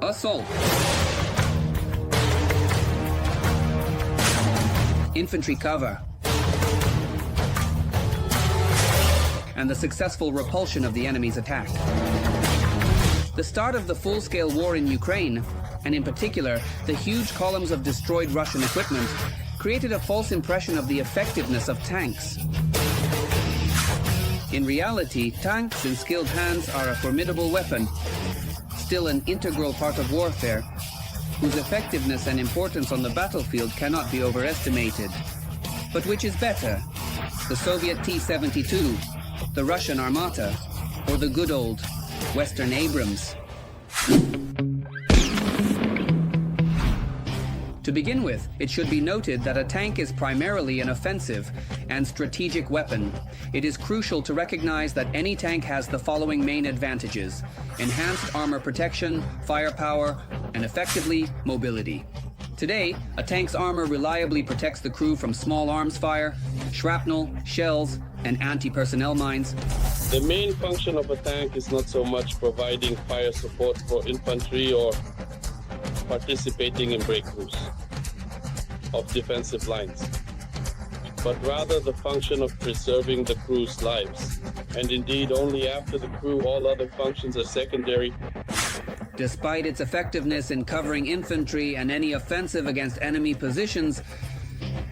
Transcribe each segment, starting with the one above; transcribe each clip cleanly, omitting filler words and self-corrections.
Assault. Infantry cover. And the successful repulsion of the enemy's attack. The start of the full-scale war in Ukraine, and in particular, the huge columns of destroyed Russian equipment, created a false impression of the effectiveness of tanks. In reality, tanks in skilled hands are a formidable weapon, still an integral part of warfare, whose effectiveness and importance on the battlefield cannot be overestimated. But which is better, the Soviet T-92, the Russian Armata, or the good old Western Abrams? To begin with, it should be noted that a tank is primarily an offensive and strategic weapon. It is crucial to recognize that any tank has the following main advantages: enhanced armor protection, firepower, and effectively, mobility. Today, a tank's armor reliably protects the crew from small arms fire, shrapnel, shells, and anti-personnel mines. The main function of a tank is not so much providing fire support for infantry or participating in breakthroughs of defensive lines, but rather the function of preserving the crew's lives. And indeed, only after the crew, all other functions are secondary. Despite its effectiveness in covering infantry and any offensive against enemy positions,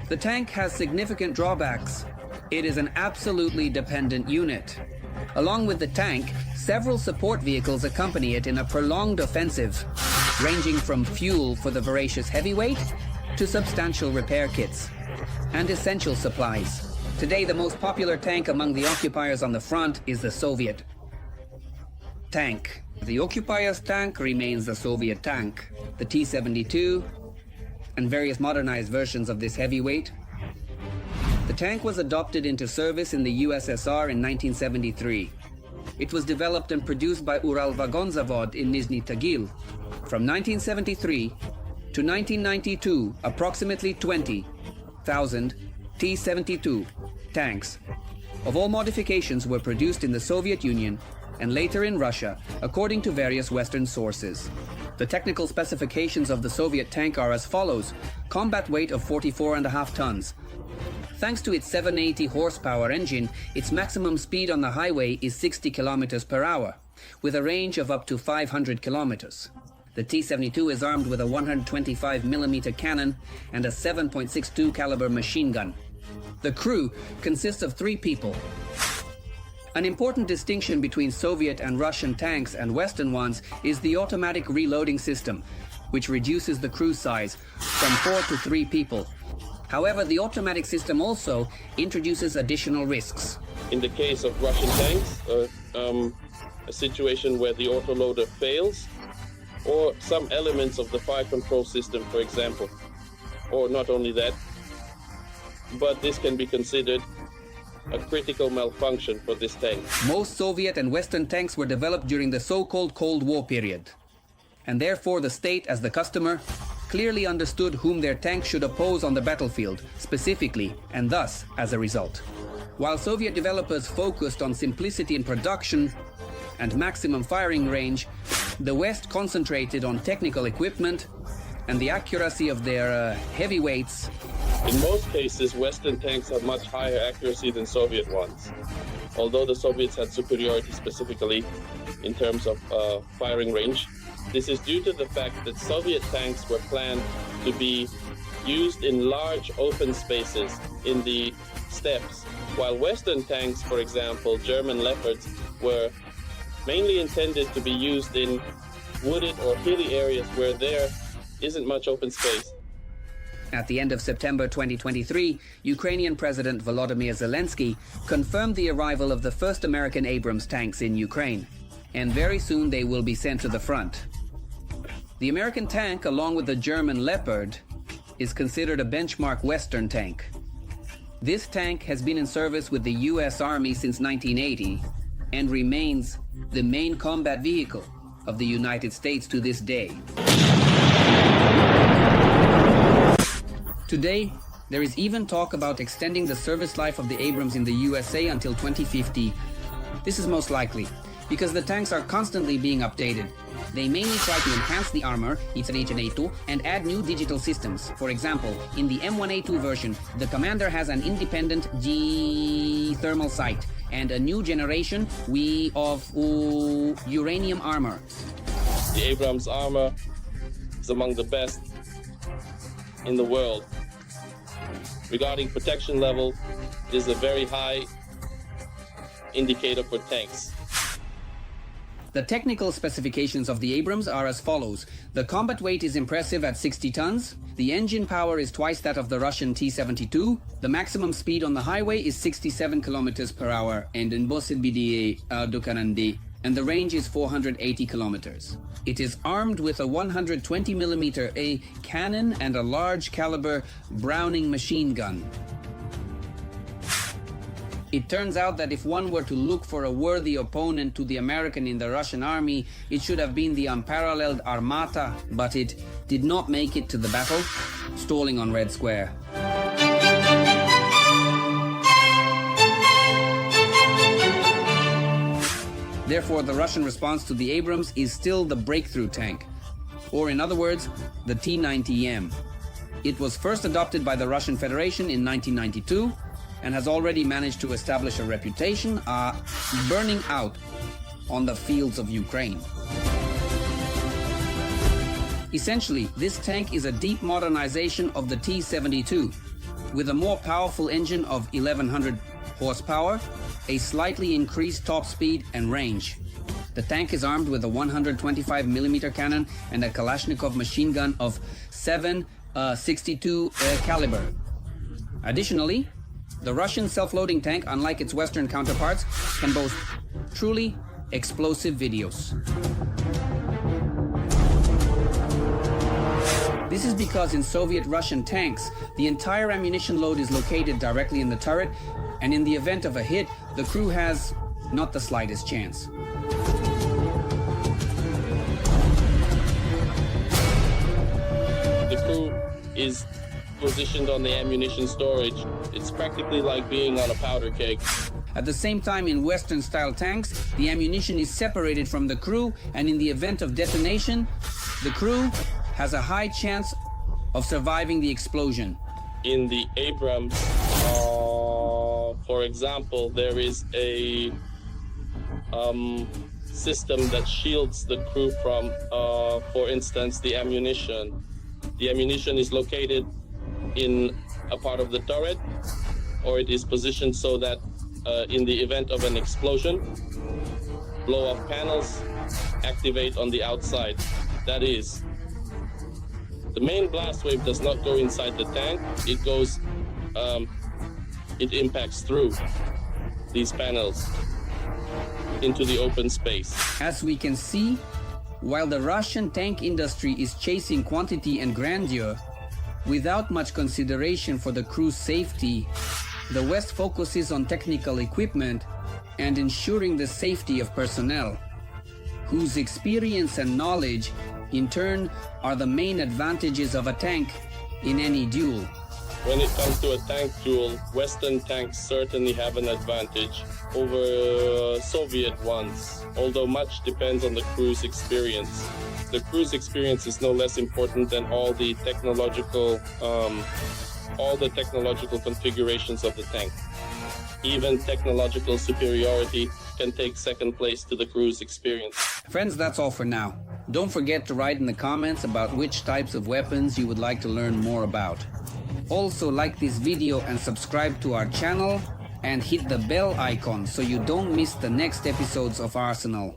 the tank has significant drawbacks. It is an absolutely dependent unit. Along with the tank, several support vehicles accompany it in a prolonged offensive, ranging from fuel for the voracious heavyweight to substantial repair kits and essential supplies. Today, the most popular tank among the occupiers on the front is the Soviet tank. The occupier's tank remains the Soviet tank. The T-72 and various modernized versions of this heavyweight. The tank was adopted into service in the USSR in 1973. It was developed and produced by Uralvagonzavod in Nizhny Tagil. From 1973 to 1992, approximately 20,000 T-72 tanks of all modifications were produced in the Soviet Union and later in Russia, according to various Western sources. The technical specifications of the Soviet tank are as follows: combat weight of 44.5 tons. Thanks to its 780 horsepower engine, its maximum speed on the highway is 60 kilometers per hour, with a range of up to 500 kilometers. The T-72 is armed with a 125mm cannon and a 7.62 caliber machine gun. The crew consists of 3 people. An important distinction between Soviet and Russian tanks and Western ones is the automatic reloading system, which reduces the crew size from 4 to 3 people. However, the automatic system also introduces additional risks. In the case of Russian tanks, a situation where the autoloader fails, or some elements of the fire control system, for example. Or not only that, but this can be considered a critical malfunction for this tank. Most Soviet and Western tanks were developed during the so-called Cold War period, and therefore the state, as the customer, clearly understood whom their tanks should oppose on the battlefield, specifically, and thus, as a result. While Soviet developers focused on simplicity in production and maximum firing range, the West concentrated on technical equipment and the accuracy of their heavyweights. In most cases, Western tanks have much higher accuracy than Soviet ones, although the Soviets had superiority specifically in terms of firing range. This is due to the fact that Soviet tanks were planned to be used in large open spaces in the steppes, while Western tanks, for example, German Leopards, were mainly intended to be used in wooded or hilly areas where there isn't much open space. At the end of September 2023, Ukrainian President Volodymyr Zelensky confirmed the arrival of the first American Abrams tanks in Ukraine, and very soon they will be sent to the front. The American tank, along with the German Leopard, is considered a benchmark Western tank. This tank has been in service with the US Army since 1980 and remains the main combat vehicle of the United States to this day. Today, there is even talk about extending the service life of the Abrams in the USA until 2050. This is most likely because the tanks are constantly being updated, They mainly try to enhance the armor, and add new digital systems. For example, in the M1A2 version, the commander has an independent thermal sight and a new generation of uranium armor. The Abrams armor is among the best in the world. Regarding protection level, it is a very high indicator for tanks. The technical specifications of the Abrams are as follows. The combat weight is impressive at 60 tons. The engine power is twice that of the Russian T-72. The maximum speed on the highway is 67 kilometers per hour, and in and the range is 480 kilometers. It is armed with a 120mm A cannon and a large caliber Browning machine gun. It turns out that if one were to look for a worthy opponent to the American in the Russian army, it should have been the unparalleled Armata, but it did not make it to the battle, stalling on Red Square. Therefore, the Russian response to the Abrams is still the breakthrough tank, or in other words, the T-90M. It was first adopted by the Russian Federation in 1992 and has already managed to establish a reputation burning out on the fields of Ukraine. Essentially, this tank is a deep modernization of the T-72 with a more powerful engine of 1100 horsepower, a slightly increased top speed and range. The tank is armed with a 125mm cannon and a Kalashnikov machine gun of 7.62 caliber. Additionally, the Russian self-loading tank, unlike its Western counterparts, can boast truly explosive videos. This is because in Soviet-Russian tanks, the entire ammunition load is located directly in the turret, and in the event of a hit, the crew has not the slightest chance. The crew is positioned on the ammunition storage. It's practically like being on a powder keg. At the same time, in Western-style tanks, the ammunition is separated from the crew, and in the event of detonation, the crew has a high chance of surviving the explosion. In the Abrams, for example, there is a system that shields the crew from, for instance, the ammunition. The ammunition is located in a part of the turret, or it is positioned so that in the event of an explosion, blow-off panels activate on the outside. That is, the main blast wave does not go inside the tank, it goes, it impacts through these panels into the open space. As we can see, while the Russian tank industry is chasing quantity and grandeur, without much consideration for the crew's safety, the West focuses on technical equipment and ensuring the safety of personnel, whose experience and knowledge, in turn, are the main advantages of a tank in any duel. When it comes to a tank duel, Western tanks certainly have an advantage over Soviet ones, although much depends on the crew's experience. The crew's experience is no less important than all the technological configurations of the tank. Even technological superiority can take second place to the crew's experience. Friends, that's all for now. Don't forget to write in the comments about which types of weapons you would like to learn more about. Also, like this video and subscribe to our channel and hit the bell icon so you don't miss the next episodes of Arsenal.